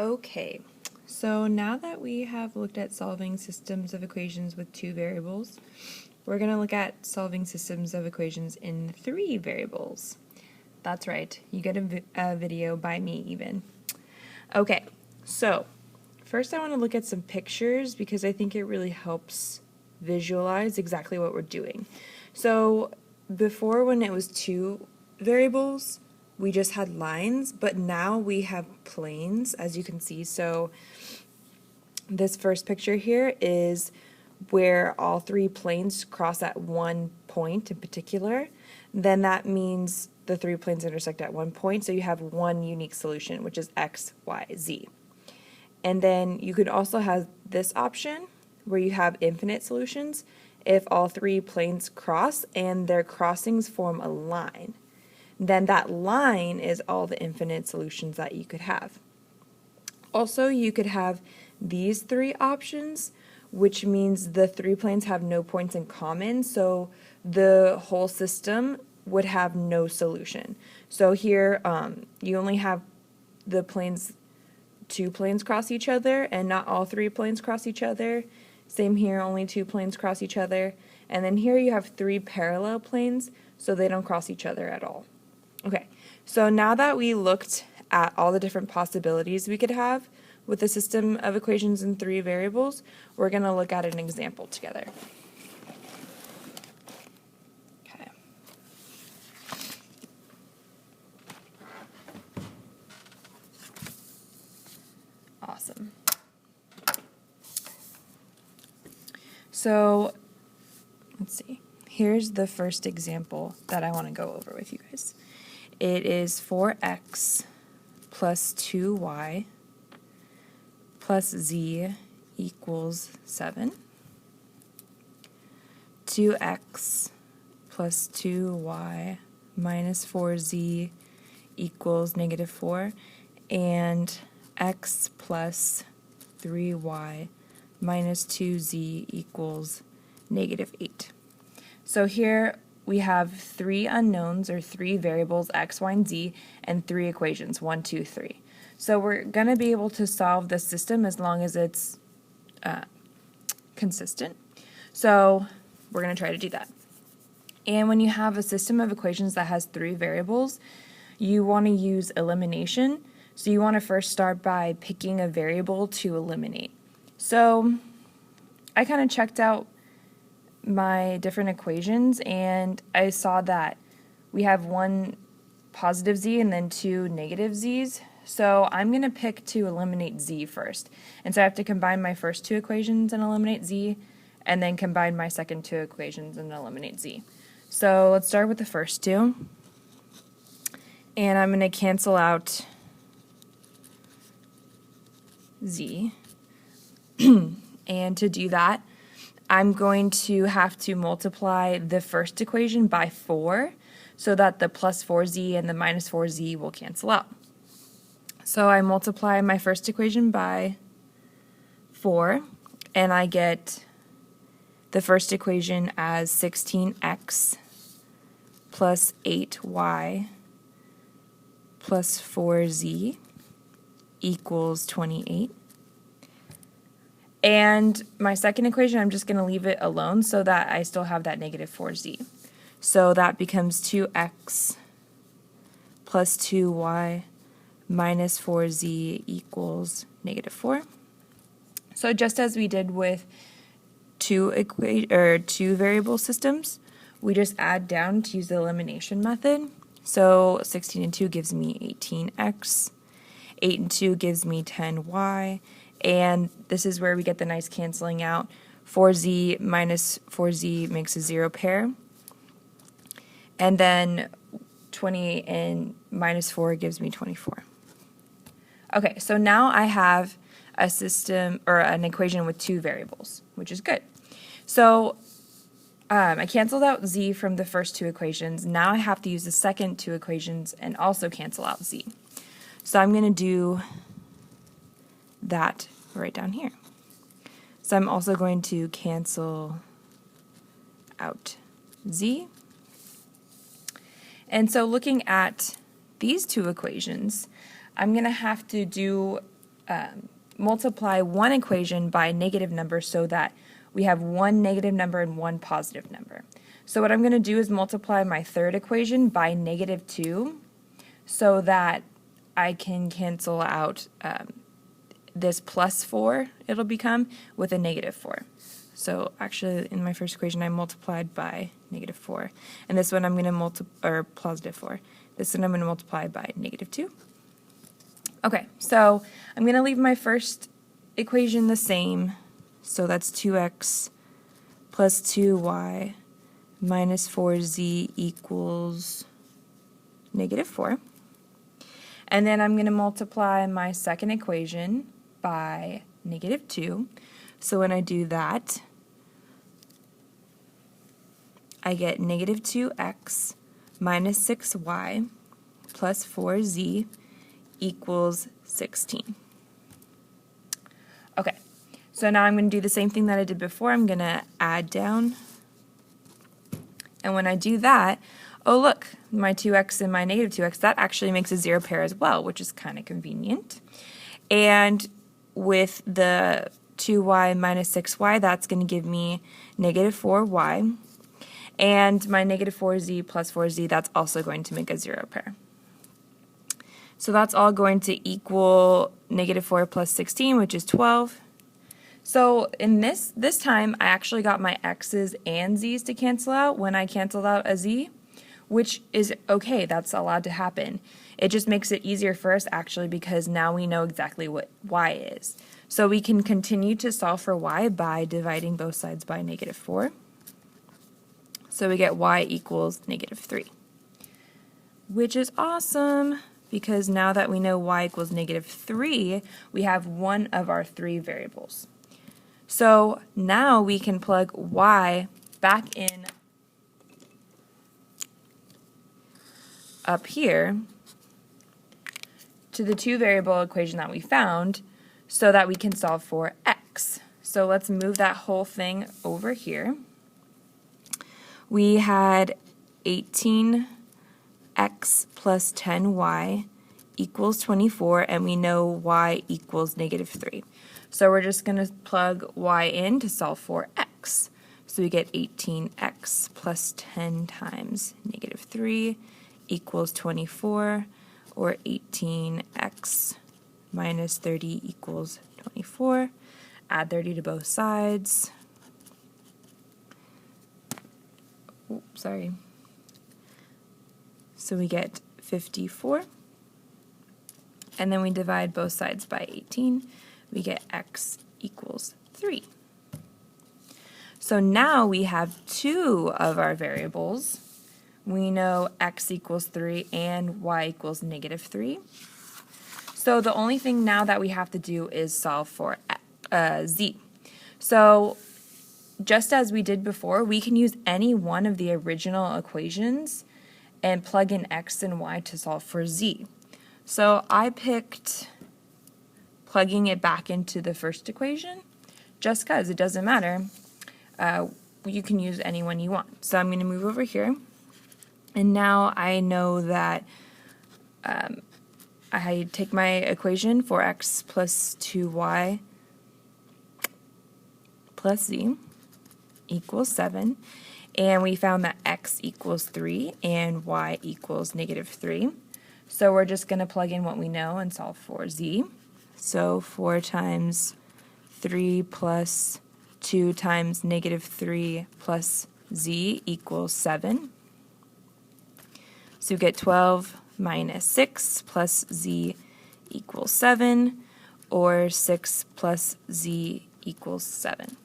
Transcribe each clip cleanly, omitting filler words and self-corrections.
Okay, so now that we have looked at solving systems of equations with two variables, we're going to look at solving systems of equations in three variables. That's right, you get a video by me even. Okay, so first I want to look at some pictures because I think it really helps visualize exactly what we're doing. So before, when it was two variables, we just had lines, but now we have planes, as you can see. So this first picture here is where all three planes cross at one point in particular. Then that means the three planes intersect at one point, so you have one unique solution, which is x, y, z. And then you could also have this option where you have infinite solutions if all three planes cross and their crossings form a line. Then that line is all the infinite solutions that you could have. Also, you could have these three options, which means the three planes have no points in common, so the whole system would have no solution. So here, you only have the planes, two planes cross each other, and not all three planes cross each other. Same here, only two planes cross each other. And then here you have three parallel planes, so they don't cross each other at all. Okay, so now that we looked at all the different possibilities we could have with a system of equations in three variables, we're going to look at an example together. Okay. Awesome. So, let's see. Here's the first example that I want to go over with you guys. It is 4x plus 2y plus z equals 7. 2x plus 2y minus 4z equals negative 4. And x plus 3y minus 2z equals negative 8. So here we have three unknowns, or three variables, x, y, and z, and three equations, 1, 2, 3. So we're going to be able to solve the system as long as it's consistent. So we're going to try to do that. And when you have a system of equations that has three variables, you want to use elimination. So you want to first start by picking a variable to eliminate. So I kind of checked out my different equations, and I saw that we have one positive z and then two negative z's. So I'm going to pick to eliminate z first. And so I have to combine my first two equations and eliminate z, and then combine my second two equations and eliminate z. So let's start with the first two. And I'm going to cancel out z. And to do that, I'm going to have to multiply the first equation by 4 so that the plus 4z and the minus 4z will cancel out. So I multiply my first equation by 4, and I get the first equation as 16x plus 8y plus 4z equals 28. And my second equation, I'm just going to leave it alone so that I still have that negative 4z. So that becomes 2x plus 2y minus 4z equals negative 4. So just as we did with two variable systems, we just add down to use the elimination method. So 16 and 2 gives me 18x. 8 and 2 gives me 10y. And this is where we get the nice canceling out. 4z minus 4z makes a 0 pair. And then 20 and minus 4 gives me 24. Okay, so now I have a system, or an equation with two variables, which is good. So I canceled out z from the first two equations. Now I have to use the second two equations and also cancel out z. So I'm going to do that right down here. So I'm also going to cancel out z. And so looking at these two equations, I'm going to have to do multiply one equation by a negative number so that we have one negative number and one positive number. So what I'm going to do is multiply my third equation by -2 so that I can cancel out this +4, it'll become, with a -4. So actually in my first equation I multiplied by -4. And this one I'm going to +4. This one I'm going to multiply by -2. Okay, so I'm going to leave my first equation the same. So that's 2x plus 2y minus 4z equals -4. And then I'm going to multiply my second equation by -2. So when I do that, I get -2x minus 6y plus 4z equals 16. Okay, so now I'm going to do the same thing that I did before. I'm going to add down. And when I do that, oh look, my 2x and my -2x, that actually makes a zero pair as well, which is kind of convenient. And with the 2y minus 6y, that's going to give me -4y. And my -4z plus 4z, that's also going to make a zero pair. So that's all going to equal -4 plus 16, which is 12. So in this time, I actually got my x's and z's to cancel out when I canceled out a z, which is okay, that's allowed to happen. It just makes it easier for us actually because now we know exactly what y is. So we can continue to solve for y by dividing both sides by -4. So we get y equals -3, which is awesome because now that we know y equals -3, we have one of our three variables. So now we can plug y back in up here to the two variable equation that we found so that we can solve for x. So let's move that whole thing over here. We had 18x plus 10y equals 24, and we know y equals -3. So we're just going to plug y in to solve for x. So we get 18x plus 10 times -3 equals 24, or 18x minus 30 equals 24. Add 30 to both sides. Oops, sorry. So we get 54. And then we divide both sides by 18. We get x equals 3. So now we have two of our variables. We know x equals 3 and y equals -3. So the only thing now that we have to do is solve for z. So just as we did before, we can use any one of the original equations and plug in x and y to solve for z. So I picked plugging it back into the first equation just because it doesn't matter. You can use any one you want. So I'm going to move over here. And now I know that I take my equation for x plus 2y plus z equals 7. And we found that x equals 3 and y equals -3. So we're just going to plug in what we know and solve for z. So 4 times 3 plus 2 times -3 plus z equals 7. So you get 12 minus 6 plus z equals 7, or 6 plus z equals 7.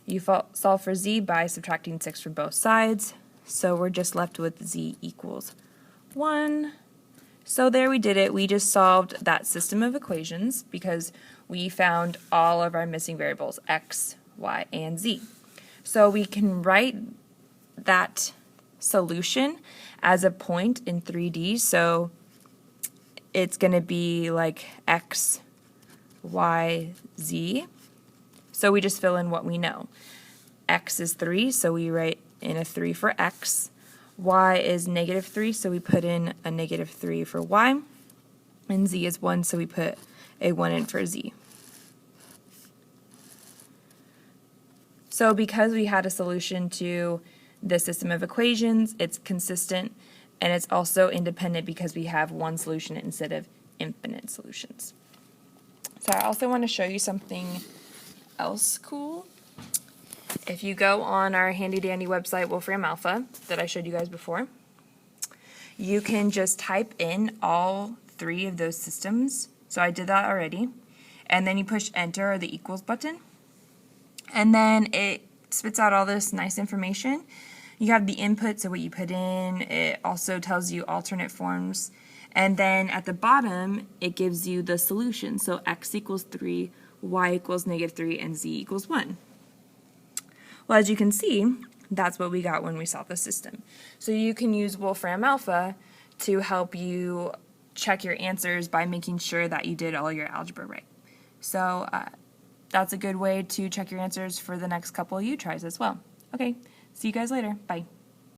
You solve for z by subtracting 6 from both sides, so we're just left with z equals 1. So there we did it. We just solved that system of equations because we found all of our missing variables, x, y, and z. So we can write that solution as a point in 3D. So it's going to be like x, y, z. So we just fill in what we know. X is 3, so we write in a 3 for x. Y is -3, so we put in a -3 for y. And z is 1, so we put a 1 in for z. So because we had a solution to this system of equations, it's consistent, and it's also independent because we have one solution instead of infinite solutions. So I also want to show you something else cool. If you go on our handy dandy website, Wolfram Alpha, that I showed you guys before, you can just type in all 3 of those systems. So I did that already. And then you push enter or the equals button. And then it spits out all this nice information. You have the input, so what you put in. It also tells you alternate forms. And then at the bottom, it gives you the solution. So x equals 3, y equals -3, and z equals 1. Well, as you can see, that's what we got when we solved the system. So you can use Wolfram Alpha to help you check your answers by making sure that you did all your algebra right. So that's a good way to check your answers for the next couple of U-tries as well. Okay, see you guys later. Bye.